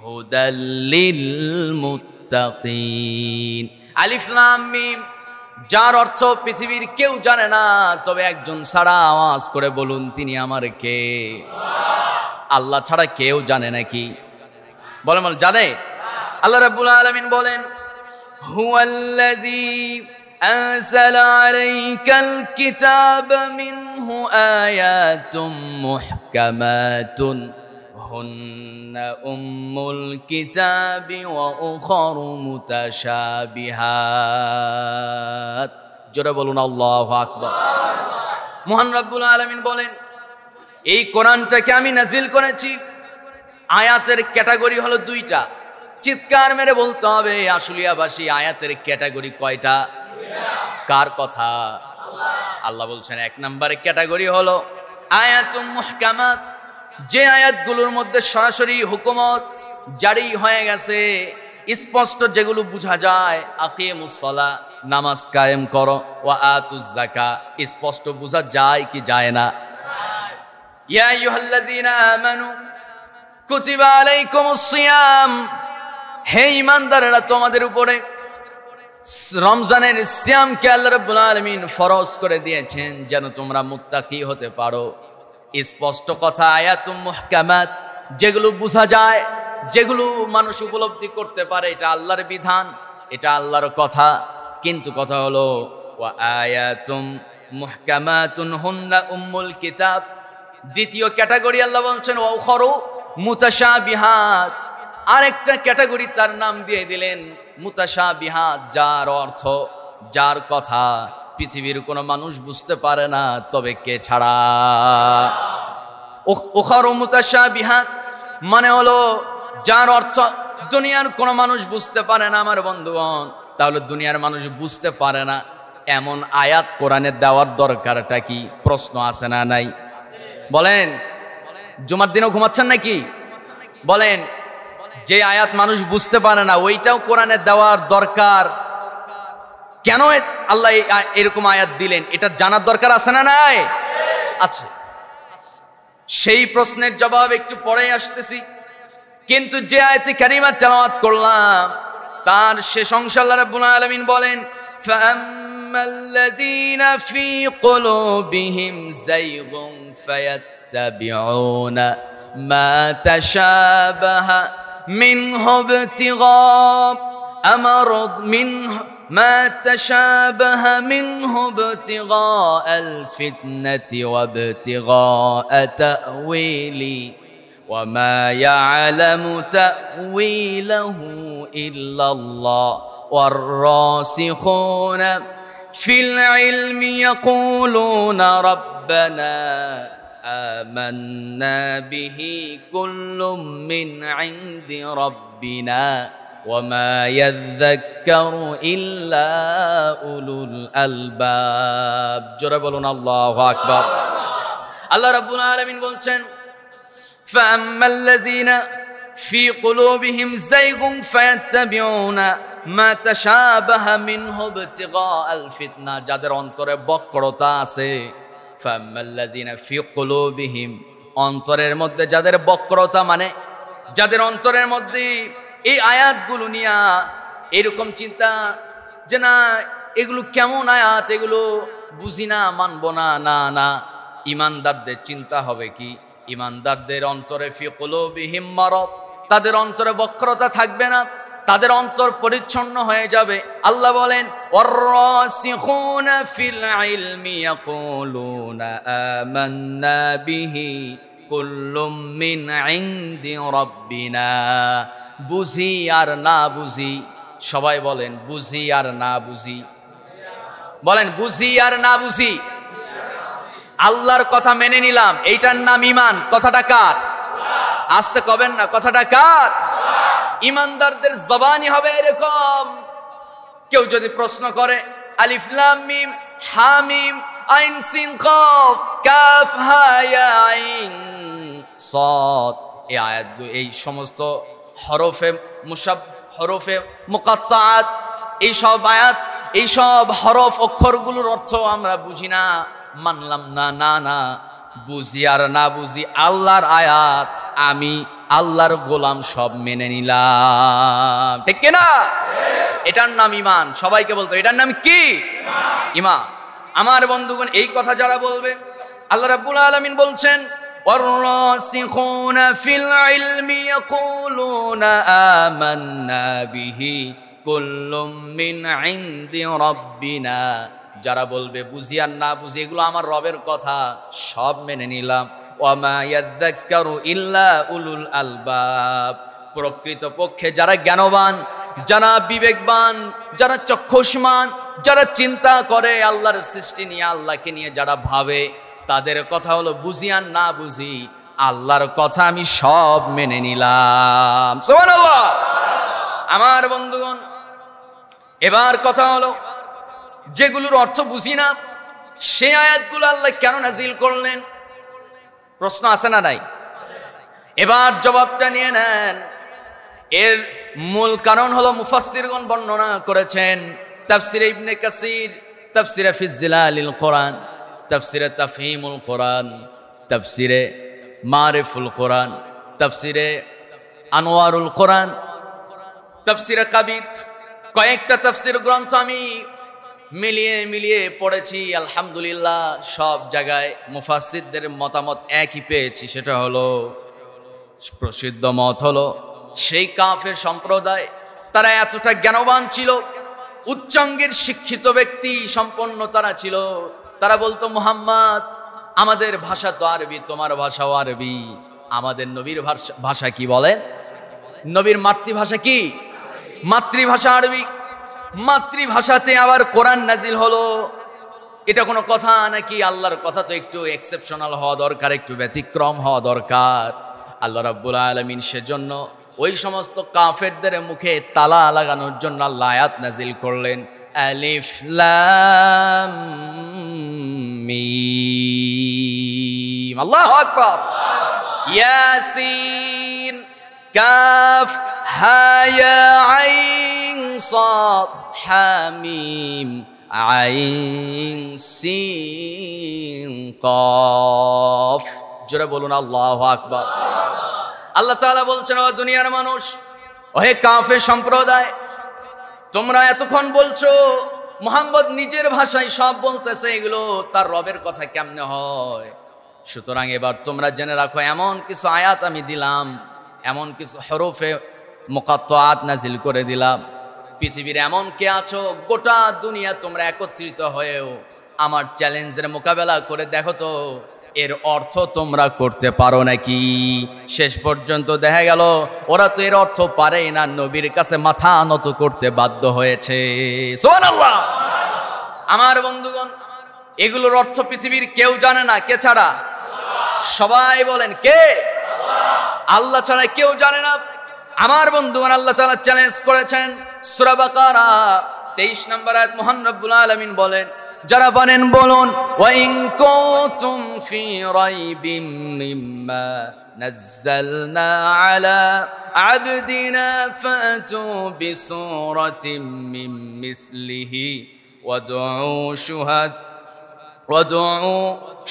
হুদাল লিল মুত্তাকিন। আলিফ লাম মিম, যার অর্থ পৃথিবীর কেউ জানে না, তবে একজন ছাড়া আওয়াজ করে বলুন, তিনি আমার কে? আল্লাহ ছাড়া কেউ জানে নাকি? বলেন বলেন, জানে? আল্লাহ রাব্বুল আলামিন বলেন, হুয়াল্লাযী আনজালা আলাইকাল কিতাবা মিনহু আয়াতুম মুহকামাতুন হুন্না উম্মুল কিতাবি ওয়া উখারু মুতাশাবিহাত। জোরে বলুন আল্লাহু আকবার। মহান রব্বুল আলামিন বলেন, এই কোরআনটাকে আমি নাজিল করেছি। আয়াতের ক্যাটাগরি হলো 2টা। চিৎকার মেরে বলতে হবে আশুলিয়াবাসী, আয়াতের ক্যাটাগরি কয়টা? কার কথা? আল্লাহ বলছেন 1 নম্বরে ক্যাটাগরি হলো আয়াতুম মুহকামাত, যে আয়াতগুলোর মধ্যে সরাসরি হুকুমত জারি হয়ে গেছে, স্পষ্ট যেগুলো বোঝা যায়। আকিমুস সালাহ, নামাজ কায়েম করো, ওয়া আতুজ যাকাত, স্পষ্ট বোঝা যায় কি যায় না? ইয়া আইয়ুহাল্লাযীনা আমানু কুতিবা আলাইকুমুস সিয়াম, হে ঈমানদারেরা, তোমাদের উপরে রমজানের সিয়ামকে আল্লাহ রাব্বুল আলামিন ফরজ করে দিয়েছেন যেন তোমরা মুত্তাকি হতে পারো। স্পষ্ট কথা, আয়াতুম মুহকামাত, যেগুলো বোঝা যায়, যেগুলো মানুষ উপলব্ধি করতে পারে, এটা আল্লাহর বিধান, এটা আল্লাহর কথা। কিন্তু কথা হলো ওয়া আয়াতুম মুহকামাতুন হুন্না উম্মুল কিতাব, দ্বিতীয় ক্যাটাগরি আল্লাহ বলছেন ওয়া উখারু মুতাশাবিহাত, আরেকটা ক্যাটাগরি তার নাম দিয়ে দিলেন মুতাশাবিহাত, যার অর্থ, যার কথা পৃথিবীর কোনো মানুষ বুঝতে পারে না, তবে কে ছাড়া? উখারু মুতাশাবিহাত মানে হলো যার অর্থ দুনিয়ার কোনো মানুষ বুঝতে পারে না আমার বন্ধুগণ, তাহলে দুনিয়ার মানুষ বুঝতে পারে না এমন আয়াত কোরআনে দেওয়ার দরকারটা কি? প্রশ্ন আছে না নাই? বলেন, জুমার দিনও ঘুমাচ্ছেন নাকি? বলেন, যে আয়াত মানুষ বুঝতে পারে না ওইটাও কোরআনে দেওয়ার দরকার কেন? আল্লাহ এরকম আয়াত দিলেন, এটা জানার দরকার আছে না নাই? আছে। সেই প্রশ্নের জবাব একটু পরে আসতেছি, কিন্তু যে আয়াতে কারিমা তেলাওয়াত করলাম তার শেষ অংশে আল্লাহ রাব্বুল আলামিন বলেন, ফাআম্মাল্লাযীনা ফী কুলুবিহিম যায়গুন ফায়াত্তাবিউনা মা তাশাবাহা মিনহু ইবতিগা ما تشابه منه ابتغاء الفتنة وابتغاء تأويله وما يعلم تأويله إلا الله والراسخون في العلم يقولون ربنا آمنا به كل من عند ربنا وما يذكر إلا أولو الألباب জোরে বলুন আল্লাহু আকবার। আল্লাহ রাব্বুল আলামিন বলছেন, فأما الذين في قلوبهم زيغ فيتبعون ما تشابه منه ابتغاء الفتنة, যাদের অন্তরে বক্রতা আছে, فأما الذين في قلوبهم, অন্তরের মধ্যে যাদের বক্রতা, মানে যাদের অন্তরের মধ্যে এই আয়াতগুলো নিয়ে এরকম চিন্তা যে না এগুলো কেমন আয়াত, এগুলো বুঝি না, মানবো না, না না, ইমানদারদের চিন্তা হবে কি? ইমানদারদের অন্তরে ফি কুলুবিহিম মারাদ, তাদের অন্তরে বক্রতা থাকবে না, তাদের অন্তর পরিচ্ছন্ন হয়ে যাবে। আল্লাহ বলেন, ওয়ার-রাসিখুনা ফিল ইলমি ইয়াকুলুনা আমান্না বিহি কুল্লুম মিন ইনদি রাব্বিনা। বুঝি আর না বুঝি, সবাই বলেন বুঝি আর না বুঝি, বলেন বুঝি আর না বুঝি, আল্লাহর কথা মেনে নিলাম, এইটার নাম ঈমান। কথাটা কার? আসতে কবেন না, কথাটা কার? ঈমানদারদের জবানি হবে এরকম। কেউ যদি প্রশ্ন করে আলিফ লাম মিম হামিম আইন সিন কাফ কাফ হা ইয়া আইন সাদ, এই আয়াতগুলো, এই সমস্ত হরফে মুকাত্তাআত, এই সব আয়াত, এই সব হরফ অক্ষরগুলোর অর্থ আমরা বুঝি না, মানলাম না, না না, বুঝি আর না বুঝি আল্লাহর আয়াত, আমি আল্লাহর গোলাম, সব মেনে নিলাম, ঠিক কিনা? এটার নাম ঈমান। সবাইকে বলতো এটার নাম কি? ঈমান। আমার বন্ধুগণ, এই কথা যারা বলবে, আল্লাহ রাব্বুল আলামিন বলছেন, والراسخون في العلم يقولون آمنا به كل من عند ربنا, যারা বলবে বুঝি আর না বুঝি এগুলো আমার রবের কথা, সব মেনে নিলাম। ওয়ামা ইয়াযাক্কারু ইল্লা উলুল আলবাব, প্রকৃতপক্ষে যারা জ্ঞানবান, যারা বিবেকবান, যারা চক্ষুষ্মান, যারা চিন্তা করে আল্লাহর সৃষ্টি নিয়ে, আল্লাহকে নিয়ে যারা ভাবে, তাদের কথা হলো বুঝি আর না বুঝি আল্লাহর কথা আমি সব মেনে নিলাম। সুবহানাল্লাহ। আমার বন্ধুগণ, এবার কথা হলো যেগুলোর অর্থ বুঝি না সে আয়াতগুলো আল্লাহ কেন নাজিল করলেন? প্রশ্ন আছে না নাই? এবার জবাবটা নিয়ে নেন। এর মূল কারণ হলো মুফাসসিরগণ বর্ণনা করেছেন, তাফসিরে ইবনে কাসির, তাফসিরে ফি জিলালিল কোরআন, তাফসিরে তাফহিমুল কোরআন, তাফসিরে মারিফুল কোরআন, তাফসিরে আনোয়ারুল কোরআন, তাফসিরে কাবির, কয়েকটা তাফসির গ্রন্থ আমি মিলিয়ে পড়েছি। আলহামদুলিল্লাহ, সব জায়গায় মুফাসসিরদের মতামত একই পেয়েছি, সেটা হলো, প্রসিদ্ধ মত হলো, সেই কাফের সম্প্রদায় তারা এতটা জ্ঞানবান ছিল, উচ্চাঙ্গের শিক্ষিত ব্যক্তি সম্পন্ন তারা ছিল, তারা বলতো মুহাম্মদ, আমাদের ভাষা তো আরবি, তোমার ভাষাও আরবি, আমাদের নবীর ভাষা কি বলেন? নবীর মাতৃভাষা কি? মাতৃভাষা আরবি, মাতৃভাষাতে আবার কোরআন নাজিল হলো, এটা কোনো কথা নাকি? আল্লাহর কথা তো একটু এক্সেপশনাল হওয়া দরকার, একটু ব্যতিক্রম হওয়া দরকার। আল্লাহ রাব্বুল আলামিন সেজন্য ওই সমস্ত কাফেরদের মুখে তালা লাগানোর জন্য আল্লাহ আয়াত নাজিল করলেন, আলিফ লাম মিম। আল্লাহু আকবার। ইয়াসিন কাফ হা ইয়া আইন সাদ হামিম আইন সিন কফ। জোরে বলুন আল্লাহু আকবার। আল্লাহ তাআলা বলছেন, ও দুনিয়ার মানুষ, ওহে কাফের সম্প্রদায়, তোমরা এতক্ষণ বলছো মুহাম্মদ নিজের ভাষায় সব বলতেছে, এগুলো তার রবের কথা কেমনে হয়? সুতরাং এবার তোমরা জেনে রাখো, এমন কিছু আয়াত আমি দিলাম, এমন কিছু হরফে মুকাত্তাআত নাজিল করে দিলাম। পৃথিবীর এমন কে আছো, গোটা দুনিয়া তোমরা একত্রিত হয়েও আমার চ্যালেঞ্জের মোকাবেলা করে দেখো তো এর অর্থ তোমরা করতে পারো নাকি? শেষ পর্যন্ত দেখা গেল ওরা তো এর অর্থ পারেই না, নবীর কাছে মাথা নত করতে বাধ্য হয়েছে। সুবহানাল্লাহ। আমার বন্ধুগণ, এগুলোর অর্থ পৃথিবীর কেউ জানে না, কে ছাড়া? সবাই বলেন কে? আল্লাহ ছাড়া কেউ জানে না। আমার বন্ধুগণ, আল্লাহ তাআলা চ্যালেঞ্জ করেছেন। সূরা বাকারা 23 নম্বর আয়াত মহান রব্বুল আলামিন বলেন, যারা বলেন বলুন, ওয়া ইন কুনতুম ফি রাইবিম মিম্মা নাযালনা আলা আবদিনা ফাতু বিসূরাতিম মিন মিসলিহি ওয়াদউ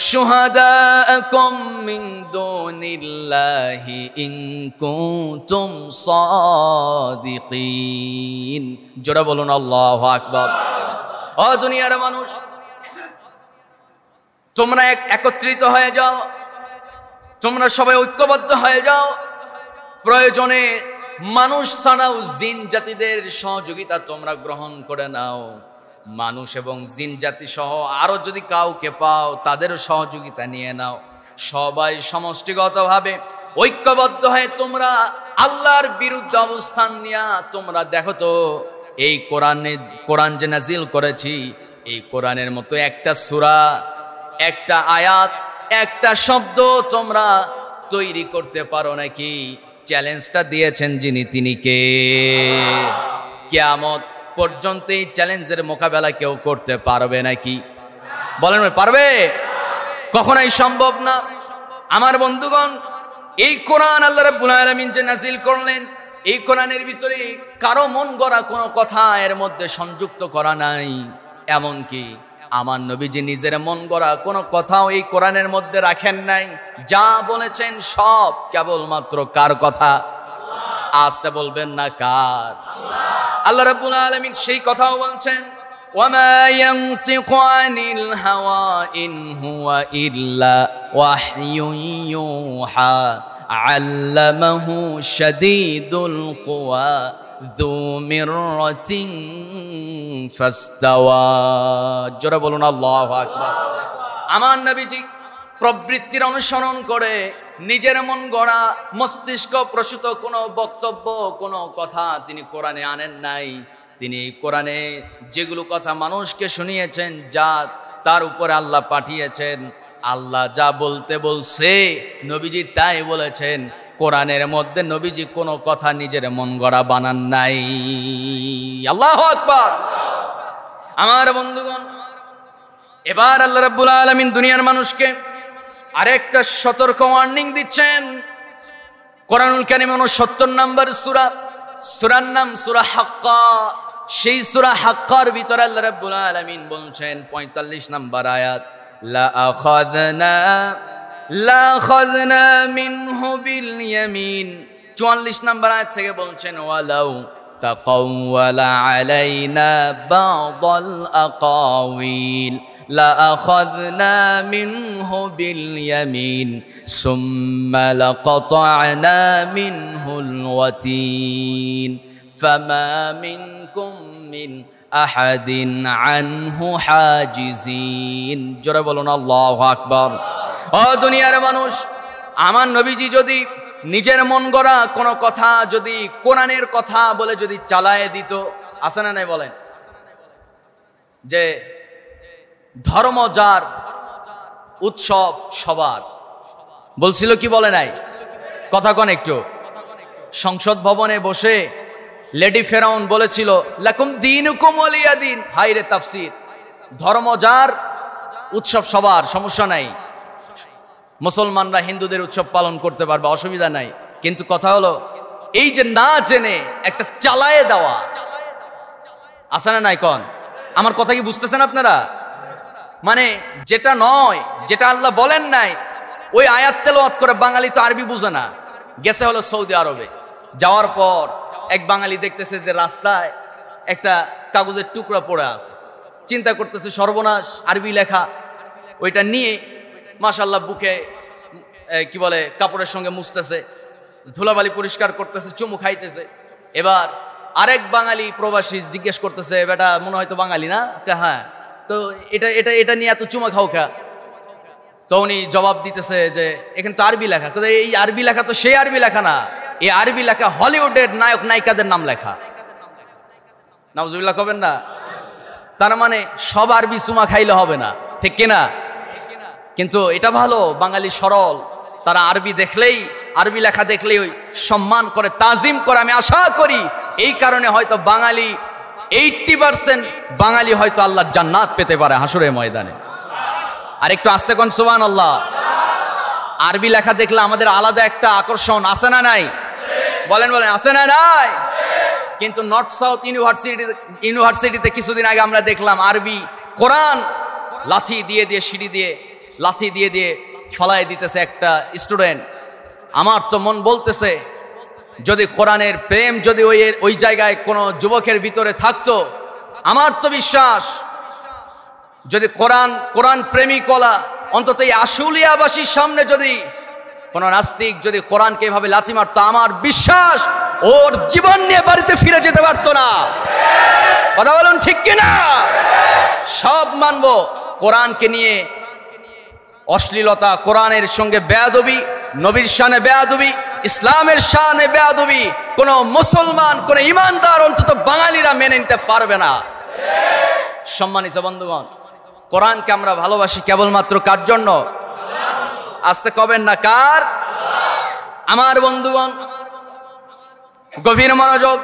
শুহাদাআকুম মিন দুনিল্লাহি ইন কুনতুম সাদিকিন। জোরে বলুন আল্লাহু আকবার। ও দুনিয়ার মানুষ, তোমরা একত্রিত হয়ে যাও, তোমরা সবাই ঐক্যবদ্ধ হয়ে যাও। প্রয়োজনে মানুষ ছাড়াও জিন জাতিদের সহযোগিতা তোমরা গ্রহণ করে নাও। মানুষ এবং জিন জাতি সহ আরো যদি কাউকে পাও, তাদেরও সহযোগিতা নিয়ে নাও। সবাই সমষ্টিগতভাবে ঐক্যবদ্ধ হয়ে তোমরা আল্লাহর বিরুদ্ধে অবস্থান নিয়া তোমরা দেখো তো এই কোরআন যে নাজিল করেছি, এই কোরআনের মতো একটা সূরা, একটা আয়াত, একটা শব্দ তোমরা তৈরি করতে পারো নাকি? চ্যালেঞ্জটা দিয়েছেন যিনি, তিনি কে? কিয়ামত পর্যন্ত এই চ্যালেঞ্জের মোকাবেলা কেউ করতে পারবে নাকি? বলেন পারবে? কখনোই সম্ভব না। আমার বন্ধুগণ, এই কোরআন আল্লাহ রাব্বুল আলামিন যে নাজিল করলেন, এই কোরআনের ভিতরে কারো মন গড়া কোনো কথা এর মধ্যে সংযুক্ত করা নাই। এমনকি আমার নবীজি নিজের মন গড়া কোনো কথাও এই কোরআনের মধ্যে রাখেন নাই। যা বলেছেন সব কেবলমাত্র কার কথা? আসতে বলবেন না কার? আল্লাহ রাব্বুল আলামিন সেই কথাও বলছেন, ওয়ামা ইয়ানতিকু আনিল হাওয়া ইন হুয়া ইল্লা ওয়াহয়ুন ইউহা আল্লামাহু শাদীদুল কুওয়া যু মিররাতিন ফাস্তাওয়া। জোরে বলুন আল্লাহু আকবার। আমার নবীজি প্রবৃত্তির অনুসরণ করে নিজের মন গড়া মস্তিষ্ক প্রসূত কোনো বক্তব্য, কোনো কথা তিনি কোরআনে আনেন নাই। তিনি কোরআনে যেগুলো কথা মানুষকে শুনিয়েছেন, যা তার উপরে আল্লাহ পাঠিয়েছেন, আল্লাহ যা বলতে বলছে নবীজি তাই বলেছেন। কোরআনের মধ্যে নবীজি কোনো কথা নিজের মন গড়া বানান নাই। আল্লাহু আকবার। আমার বন্ধুগণ, এবার আল্লাহ রাব্বুল আলামিন দুনিয়ার মানুষকে আরেকটা সতর্ক ওয়ার্নিং দিচ্ছেন। কোরআনুল কারীমে 69 নম্বর সূরা, সূরার নাম সূরা হাক্কা। সেই সূরা হাক্কার ভিতরে আল্লাহ রাব্বুল আলামিন বলছেন 45 নম্বর আয়াত, লা আখাযনা মিনহু বিল ইয়ামিন। 44 নম্বর আয়াত থেকে বলছেন, ওয়ালাউ তাকাওয়ালা আলাইনা বা'দাল আকাওয়িল লা আখাযনা মিনহু বিল ইয়ামিন সুম্মা লাকাতা'না মিনহুল ওয়াতিন ফামা মিনকুম মিন আহাদিন আনহু হাজিজিন। জোরে বলুন আল্লাহু আকবার। ও দুনিয়ার মানুষ, আমার নবীজি যদি নিজের মন গড়া কোনো কথা যদি কোরআনের কথা বলে যদি চালায় দিত, আছে না নাই? বলেন যে ধর্ম যার উৎসব সবার, বলছিল কি বলে নাই? কথা কোন একটু সংসদ ভবনে বসে লেডি ফেরাউন বলেছিল লাকুম দীনুকুম ওয়ালিয়া দীন। হায়রে তাফসীর, ধর্ম যার, উৎসব সবার, সমস্যা নাই। মুসলমানরা হিন্দুদের উৎসব পালন করতে পারবে, অসুবিধা নাই। কিন্তু কথা হলো এই যে না জেনে একটা চালায়ে দেওয়া আছে না নাই? কন আমার কথা কি বুঝতেছেন আপনারা? মানে যেটা নয়, যেটা আল্লাহ বলেন নাই, ওই আয়াত তেলাওয়াত করে। বাঙালি তো আরবি বুঝে না। গেছে হলো সৌদি আরবে, যাওয়ার পর এক বাঙালি দেখতেছে যে রাস্তায় একটা কাগজের টুকরা পড়ে আছে। চিন্তা করতেছে সর্বনাশ, আরবি লেখা। ওইটা নিয়ে মাশাআল্লাহ বুকে কি বলে কাপড়ের সঙ্গে মুছতেছে, ধুলাবালি পরিষ্কার করতেছে, চুমু খাইতেছে। এবার আরেক বাঙালি প্রবাসী জিজ্ঞেস করতেছে, বেটা মনে হয় তো বাঙালি না? হ্যাঁ। তো এটা এটা এটা নিয়ে এত চুমা খাও খা? তো উনি জবাব দিতেছে যে এখানে তো আরবি লেখা। এই আরবি লেখা তো সেই আরবি লেখা না, এই আরবি লেখা হলিউডের নায়ক নায়িকাদের নাম লেখা। নাউজুবিল্লাহ কবেন না? তার মানে সব আরবি চুমা খাইলে হবে না, ঠিক কিনা? কিন্তু এটা ভালো, বাঙালি সরল, তারা আরবি দেখলেই, আরবি লেখা দেখলেই ওই সম্মান করে, তাজিম করে। আমি আশা করি এই কারণে হয়তো বাঙালি 80% বাঙালি হয়তো আল্লাহর জান্নাত পেতে পারে হাসরের ময়দানে। আর একটু আস্তে কোন সুবহানাল্লাহ। আরবি লেখা দেখলে আমাদের আলাদা একটা আকর্ষণ আছে না নাই? বলেন বলেন, আছে না নাই? কিন্তু নর্থ সাউথ ইউনিভার্সিটিতে কিছুদিন আগে আমরা দেখলাম আরবি কোরআন লাথি দিয়ে দিয়ে, সিঁড়ি দিয়ে লাথি দিয়ে দিয়ে ফলায় দিতেছে একটা স্টুডেন্ট। আমার তো মন বলতেছে যদি কোরআনের প্রেম যদি ওই জায়গায় কোনো যুবকের ভিতরে থাকতো, আমার তো বিশ্বাস যদি কোরআন প্রেমিকলা অন্তত এই আশুলিয়াবাসীর সামনে যদি কোনো নাস্তিক যদি কোরআনকে এভাবে লাথি মারতো, আমার বিশ্বাস ওর জীবন নিয়ে বাড়িতে ফিরে যেতে পারতো না। কথা বলুন ঠিক কিনা? সব মানবো, কোরআনকে নিয়ে অশ্লীলতা, কোরআনের সঙ্গে বেয়াদবি, নবীর শানে বেয়াদবি, ইসলামের শানে বেয়াদবি কোন মুসলমান, কোন ইমানদার, অন্তত বাঙালিরা মেনে নিতে পারবে না। সম্মানিত বন্ধুগণ, কোরআনকে আমরা ভালোবাসি কেবলমাত্র কার জন্য? আস্তে কবেন না, কার? আমার বন্ধুগণ গভীর মনোযোগ।